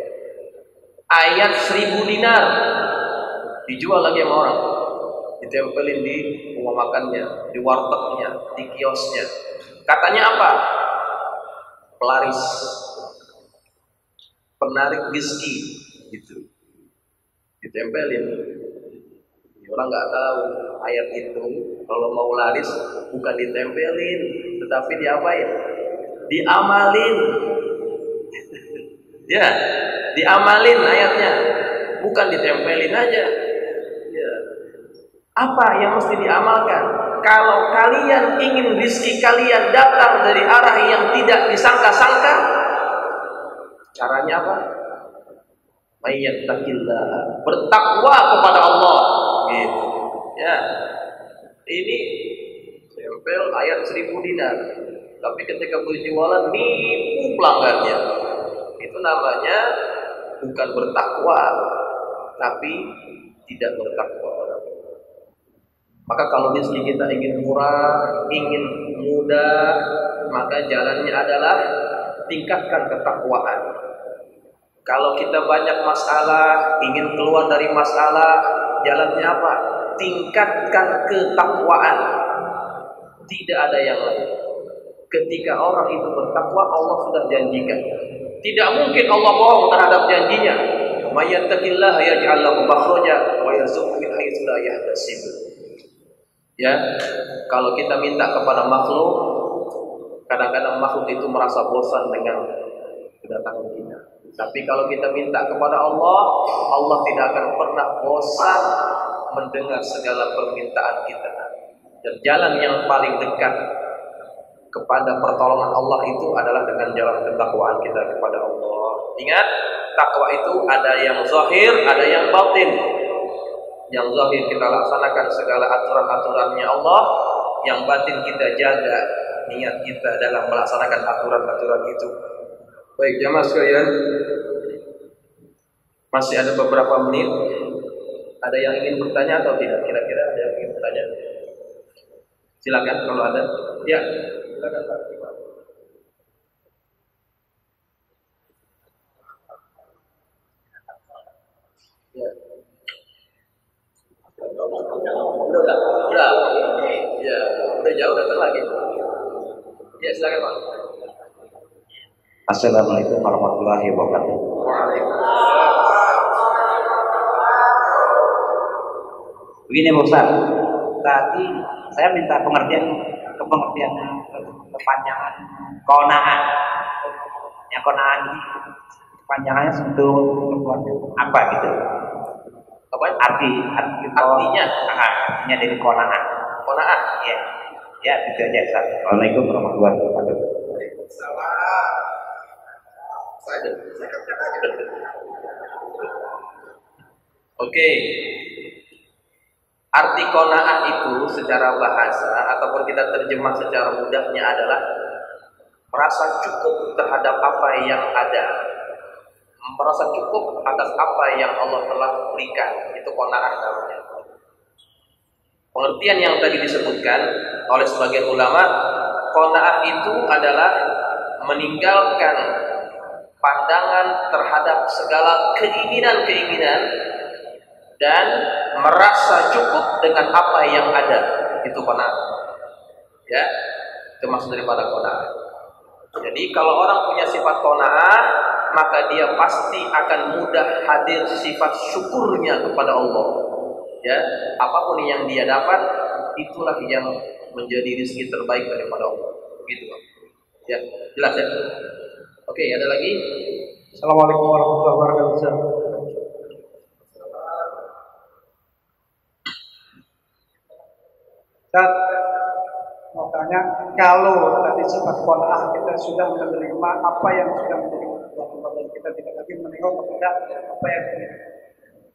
S2: Ayat 1000 dinar dijual lagi sama orang, ditempelin di rumah makannya, di wartegnya, di kiosnya. Katanya apa? Pelaris, penarik rezeki, gitu. Ditempelin. Orang nggak tahu ayat itu kalau mau laris bukan ditempelin, tetapi diapain? Diamalin. Ya, diamalin ayatnya, bukan ditempelin aja. Ya. Apa yang mesti diamalkan? Kalau kalian ingin rezeki kalian datang dari arah yang tidak disangka-sangka, caranya apa? Mayyattaqillah, bertakwa kepada Allah, gitu. Ya, ini tempel ayat 1000 dinar. Tapi ketika berjualan nipu pelanggannya, itu namanya bukan bertakwa, tapi tidak bertakwa. Maka kalau rezeki kita ingin murah, ingin mudah, maka jalannya adalah tingkatkan ketakwaan. Kalau kita banyak masalah, ingin keluar dari masalah, jalannya apa? Tingkatkan ketakwaan. Tidak ada yang lain. Ketika orang itu bertakwa, Allah sudah janjikan. Tidak mungkin Allah bohong terhadap janjinya. May yattaqillaha yaj'al lahu makhraja wa yarzuqhu min haitsu la yahtasib. Ya, kalau kita minta kepada makhluk, kadang-kadang makhluk itu merasa bosan dengan kedatangan kita. Tapi kalau kita minta kepada Allah, Allah tidak akan pernah bosan mendengar segala permintaan kita. Dan jalan yang paling dekat kepada pertolongan Allah itu adalah dengan jalan ketakwaan kita kepada Allah. Ingat, takwa itu ada yang zahir, ada yang batin. Yang zahir kita laksanakan segala aturan-aturannya Allah, yang batin kita jaga niat kita dalam melaksanakan aturan-aturan itu. Baik jamaah sekalian, masih ada beberapa menit. Ada yang ingin bertanya atau tidak? Kira-kira ada yang ingin bertanya? Silakan kalau ada. Ya, silakan Pak. Ya. Udah. Ya, udah jauh datang lagi. Ya, silakan Pak.
S3: Assalamualaikum warahmatullahi wabarakatuh.
S2: Waalaikumsalam.
S3: Begini Pak Ustaz, tadi saya minta pengertian kepanjangan konaan. Yang konaan ini kepanjangannya sebetulnya apa gitu?
S2: Apa?
S3: Artinya dari konaan.
S2: Konaan.
S3: Ya, ya itu aja Ustaz. Assalamualaikum warahmatullahi wabarakatuh.
S2: Waalaikumsalam. Oke. Arti qanaah itu secara bahasa ataupun kita terjemah secara mudahnya adalah merasa cukup terhadap apa yang ada, merasa cukup atas apa yang Allah telah berikan. Itu qanaah namanya. Pengertian yang tadi disebutkan oleh sebagian ulama, qanaah itu adalah meninggalkan pandangan terhadap segala keinginan-keinginan dan merasa cukup dengan apa yang ada. Itu qanaah. Ya, itu maksud daripada qanaah. Jadi kalau orang punya sifat qanaah, maka dia pasti akan mudah hadir sifat syukurnya kepada Allah. Ya, apapun yang dia dapat, itulah yang menjadi rezeki terbaik daripada Allah. Begitu, Pak. Ya, jelas ya. Oke, ada lagi?
S4: Assalamualaikum warahmatullahi wabarakatuh. Ustaz, mau tanya, kalau tadi sifat qanaah kita sudah menerima apa yang sudah menjadi kebutuhan dan kita tidak lagi menengok kepada apa yang tidak.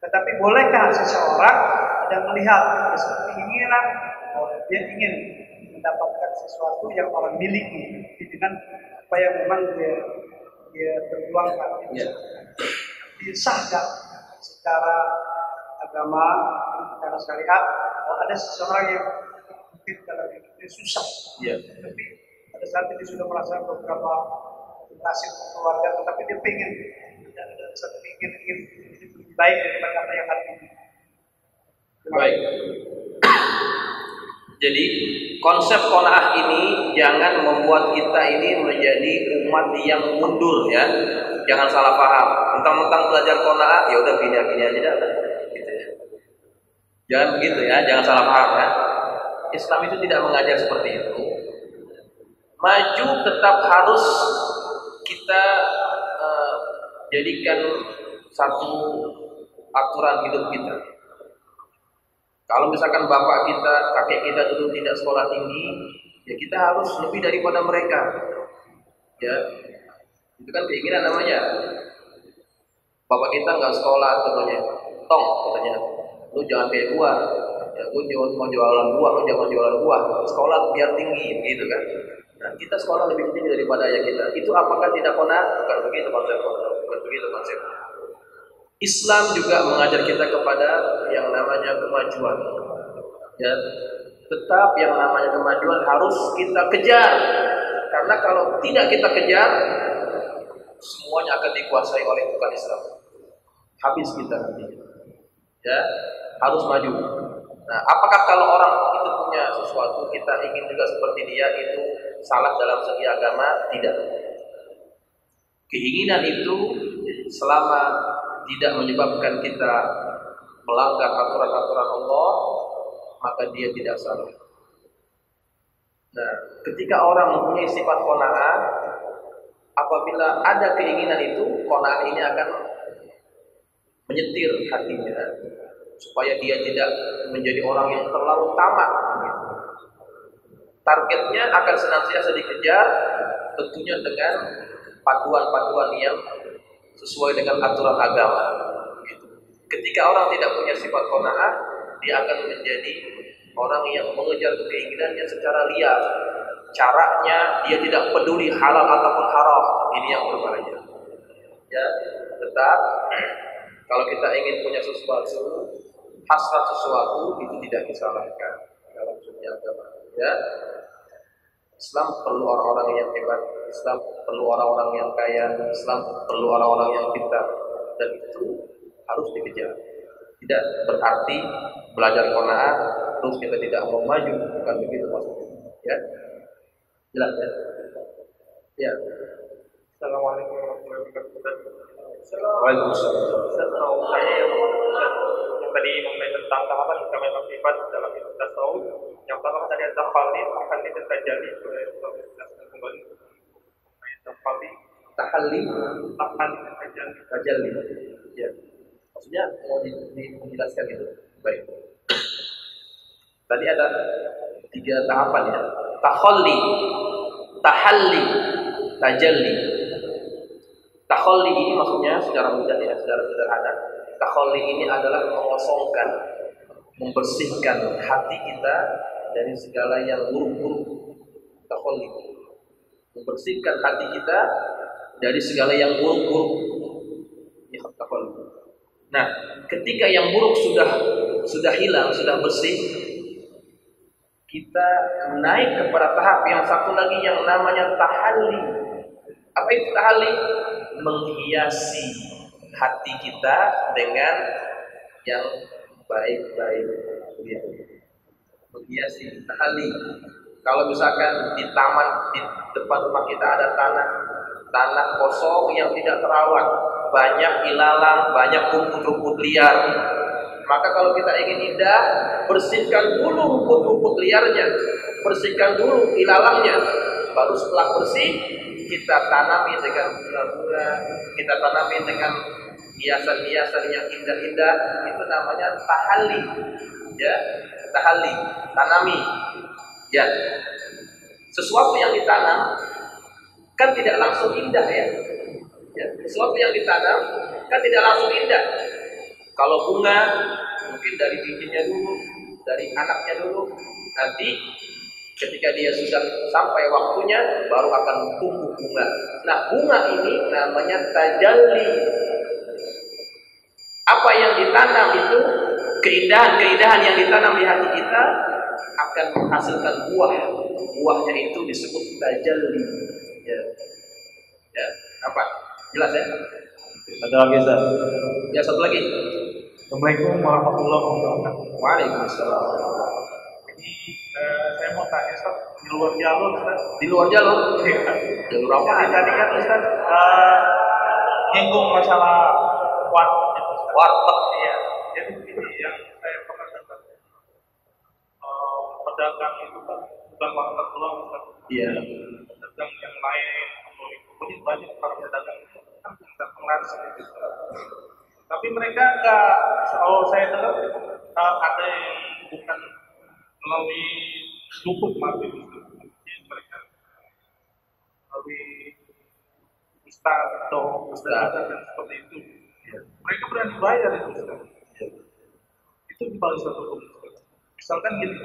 S4: Tetapi bolehkah seseorang ada melihat keinginan, dia ingin mendapatkan sesuatu yang orang miliki dengan apa yang memang dia perjuangkan?
S2: Ya.
S4: Disahkan secara agama, secara syariat, ada seseorang yang mungkin dalam hidupnya susah,
S2: Ya.
S4: tapi pada saat ini sudah merasakan beberapa hasil keluarga, tetapi dia pengen ada satu ingin lebih baik daripada apa yang hari ini.
S2: Baik. Jadi konsep qanaah ini jangan membuat kita ini menjadi umat yang mundur ya. Jangan salah paham. Mentang-mentang belajar qanaah ya udah gini aja dah. Gitu ya. Jangan begitu ya, jangan salah paham ya. Islam itu tidak mengajar seperti itu. Maju tetap harus kita jadikan satu aturan hidup kita. Kalau misalkan bapak kita, kakek kita dulu tidak sekolah tinggi, ya kita harus lebih daripada mereka. Ya, itu kan keinginan namanya. Bapak kita nggak sekolah, contohnya, tong, katanya, lu jangan kayak gua. Ya, gua mau jualan buah, lu jangan jualan buah. Sekolah biar tinggi, gitu kan? Nah, kita sekolah lebih tinggi daripada ayah kita. Itu apakah tidak qanaah? Bukan begitu konsepnya. Bukan begitu konsepnya. Islam juga mengajar kita kepada yang namanya kemajuan. Ya, tetap yang namanya kemajuan harus kita kejar. Karena kalau tidak kita kejar, semuanya akan dikuasai oleh bukan Islam. Habis kita nanti. Ya, harus maju. Nah, apakah kalau orang itu punya sesuatu kita ingin juga seperti dia, itu salah dalam segi agama? Tidak. Keinginan itu selama tidak menyebabkan kita melanggar aturan-aturan Allah, maka dia tidak salah. Nah, ketika orang mempunyai sifat qanaah, apabila ada keinginan itu, qanaah ini akan menyetir hatinya supaya dia tidak menjadi orang yang terlalu tamak. Targetnya akan senantiasa dikejar, tentunya dengan panduan-panduan yang sesuai dengan aturan agama. Ketika orang tidak punya sifat qanaah, dia akan menjadi orang yang mengejar keinginannya secara liar. Caranya dia tidak peduli halal ataupun haram. Ini yang berbahaya. Ya, tetap kalau kita ingin punya sesuatu, hasrat sesuatu, itu tidak disalahkan dalam dunia agama. Ya, Islam perlu orang-orang yang hebat, Islam perlu orang-orang yang kaya, Islam perlu orang-orang yang pintar, dan itu harus dikejar. Tidak berarti belajar qanaah terus kita tidak mau maju, bukan begitu maksudnya. Ya, jelas ya. Ya.
S4: Assalamualaikum warahmatullahi wabarakatuh.
S2: Waalaikumsalam.
S4: Saya yang tadi mengenai tentang tahapan kami sifat dalam ilmu tasawuf. Yang pertama tadi ada tahalli dan tajalli. Boleh kembali.
S2: Tahalli
S4: dan
S2: tajalli. Ya. Maksudnya mau dijelaskan itu. Baik. Tadi ada 3 tahapan ya. Tahalli, tajalli. Takhalli ini maksudnya secara mudah ya, secara sederhana. Takhalli ini adalah mengosongkan, membersihkan hati kita dari segala yang buruk-buruk. Takhalli, membersihkan hati kita dari segala yang buruk-buruk. Nah, ketika yang buruk sudah hilang, sudah bersih, kita naik kepada tahap yang satu lagi yang namanya tahalli. Apa itu tahalli? Menghiasi hati kita dengan yang baik-baik, begitu. Menghiasi tahalli. Kalau misalkan di taman di depan rumah kita ada tanah kosong yang tidak terawat, banyak ilalang, banyak rumput-rumput liar. Maka kalau kita ingin indah, bersihkan dulu rumput-rumput liarnya, bersihkan dulu ilalangnya. Baru setelah bersih, kita tanami dengan bunga-bunga, kita tanami dengan hiasan-hiasan yang indah-indah. Itu namanya tahalli. Ya, tahalli, tanami. Ya, sesuatu yang ditanam kan tidak langsung indah ya. Sesuatu yang ditanam kan tidak langsung indah. Kalau bunga mungkin dari bijinya dulu, dari anaknya dulu. Nanti ketika dia sudah sampai waktunya baru akan tumbuh bunga. Nah, bunga ini namanya tajalli. Apa yang ditanam itu, keindahan-keindahan yang ditanam di hati kita akan menghasilkan buah. Buahnya itu disebut tajalli. Ya, apa? Jelas ya?
S3: Satu lagi, Ustaz.
S2: Ya, satu lagi.
S4: Assalamualaikum warahmatullahi wabarakatuh.
S2: Waalaikumsalam.
S4: Ini saya mau tanya Ustaz, di luar jalur Ustaz.
S2: Di luar jalur? Jalur apa?
S4: Tadi kan Ustaz nyinggung masalah warteg Ustaz.
S2: Warteg.
S4: Iya. Jadi ini yang saya pernah dengar. Pedagang itu kan bukan warteg doang Ustaz.
S2: Iya.
S4: Pedagang yang lain, kemudian banyak para pedagang kan bisa penglaris gitu. Tapi mereka nggak, saya dengar ada yang bukan melalui dukun mati, jadi mereka melalui ustaz atau ustaz dan seperti itu. Mereka berani bayar itu Ustaz. Itu dibalas satu hukum. Misalkan gini,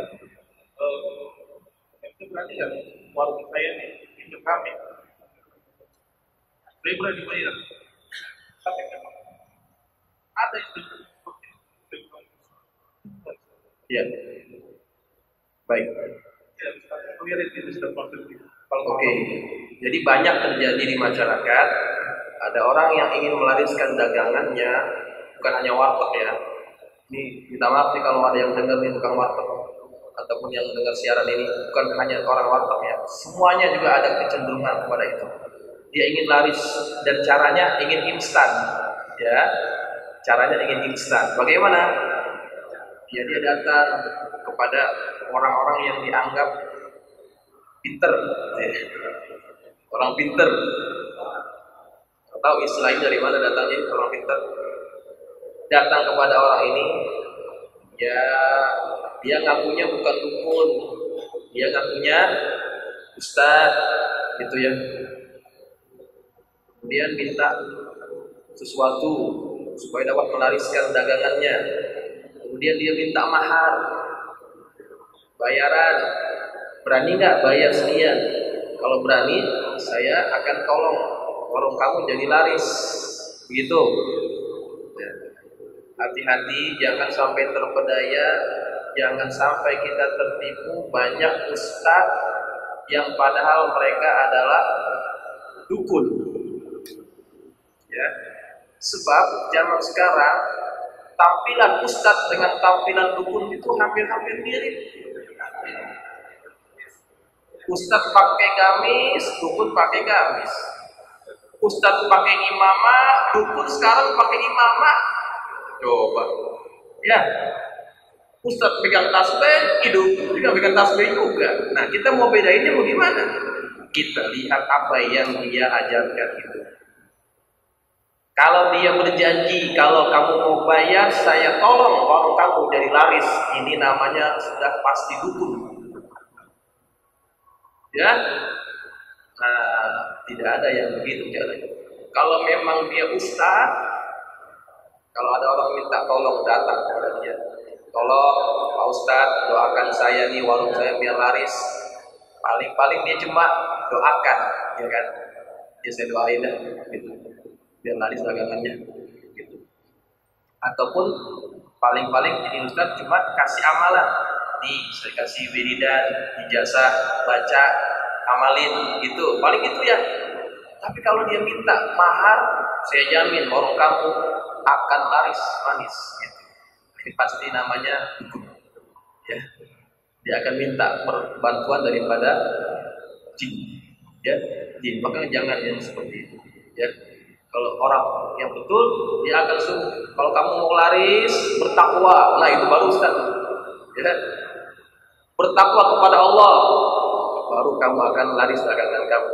S4: itu berarti kan warung saya nih itu kami, saya berani bayar. Tapi memang ada itu.
S2: Iya. Baik. Oke. Jadi banyak terjadi di masyarakat. Ada orang yang ingin melariskan dagangannya, bukan hanya warteg ya. Ini minta maaf nih kalau ada yang dengar nih tukang warteg ataupun yang dengar siaran ini, bukan hanya orang warteg ya. Semuanya juga ada kecenderungan kepada itu. Dia ingin laris dan caranya ingin instan, ya. Caranya ingin instan. Bagaimana? Ya, dia datang kepada orang-orang yang dianggap pinter, ya. Orang pinter. Tahu istilahnya dari mana datangnya orang pinter? Datang kepada orang ini, ya dia ngakunya bukan dukun, dia ngakunya ustaz, gitu ya. Kemudian minta sesuatu supaya dapat melariskan dagangannya. Kemudian dia minta mahar, bayaran. Berani nggak bayar sekian? Kalau berani, saya akan tolong warung kamu jadi laris. Begitu. Hati-hati, jangan sampai terpedaya, jangan sampai kita tertipu. Banyak ustadz yang padahal mereka adalah dukun. Ya, sebab zaman sekarang tampilan ustadz dengan tampilan dukun itu hampir-hampir mirip. Ustadz pakai gamis, dukun pakai gamis. Ustadz pakai imamah, dukun sekarang pakai imamah. Coba, ya. Ustadz pegang tasbih, dukun juga pegang tasbih juga. Nah, kita mau bedainnya bagaimana? Kita lihat apa yang dia ajarkan itu. Kalau dia berjanji, kalau kamu mau bayar, saya tolong warung kamu jadi laris. Ini namanya sudah pasti dukun. Ya, nah, tidak ada yang begitu caranya. Kalau memang dia ustaz, kalau ada orang minta tolong datang kepada dia, tolong Pak Ustaz doakan saya nih warung saya biar laris. Paling-paling dia cuma doakan, ya kan? Dia saya doain dah, gitu. Biar laris dagangannya. Gitu. Ataupun paling-paling ini Ustaz cuma kasih amalan. Nih, saya kasih wiridan, ijazah, baca, amalin gitu. Paling itu ya. Tapi kalau dia minta mahar, saya jamin warung kamu akan laris manis gitu. Ini pasti namanya ya. Dia akan minta bantuan daripada jin. Ya, jin. Makanya jangan yang seperti itu. Ya. Kalau orang yang betul, dia akan suruh. Kalau kamu mau laris, bertakwa. Nah itu baru Ustaz. Ya. Bertakwa kepada Allah, baru kamu akan laris dagangan kamu.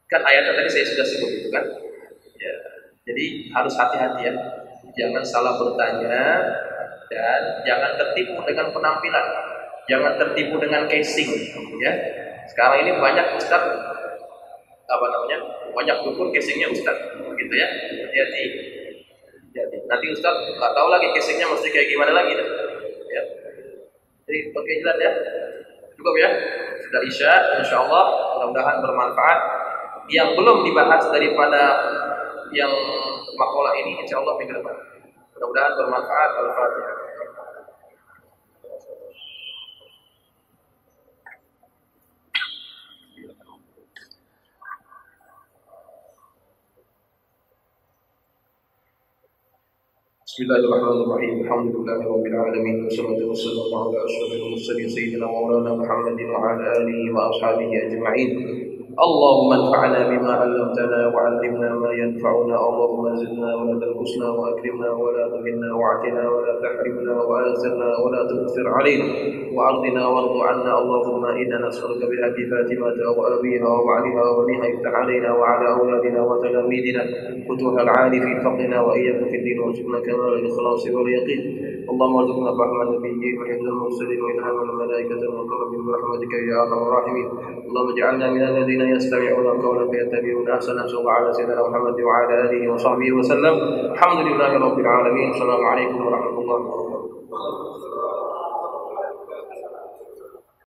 S2: Kan ayatnya tadi saya sudah sebut itu kan. Ya. Jadi harus hati-hati ya. Jangan salah bertanya dan jangan tertipu dengan penampilan. Jangan tertipu dengan casing. Ya. Sekarang ini banyak Ustaz banyak dukun casingnya Ustaz, gitu ya. Hati-hati. Jadi nanti Ustaz nggak tahu lagi casingnya mesti kayak gimana lagi, ya. Jadi oke jelas ya, cukup ya. Sudah Isya, insya Allah mudah-mudahan bermanfaat. Yang belum dibahas daripada yang makalah ini, insya Allah minggu depan. Mudah-mudahan bermanfaat. Al-Fatihah. Bismillahirrahmanirrahim. Alhamdulillahirabbil alamin. Wassalatu wassalamu ala asyrafil mursalin sayyidina Maulana Muhammadin wa ala alihi wa ashabihi ajma'in. Allahumma anfa'na bima 'allamtana wa 'allimna ma yanfa'una. Allahumma zidna wa la tanqusna wa akrimna wa la tuhinna wa 'atina wa la tahrimna wa azirna wa la tughfir 'alaina wa 'ardina warḍu 'anna. Allahumma inna nas'aluka bi haqqi Fatimata wa abiha wa ba'liha wa biha iftah 'alaina wa 'ala awladina wa talamidina futuh al-'ali fi faqina wa iyyakum fi din wa subhana kamal al-ikhlas wal yaqin. Allahumma arzuqna fahma nabiyyin wa hifdhal mursalin wa ilham al-malaikati wa qarrab bi rahmatika ya arhamar rahimin. Allahumma ij'alna min alladhina يستمعون القول فيتبعون احسنه. صلى الله على سيدنا محمد وعلى اله وصحبه وسلم. الحمد لله رب العالمين. السلام عليكم ورحمه الله وبركاته.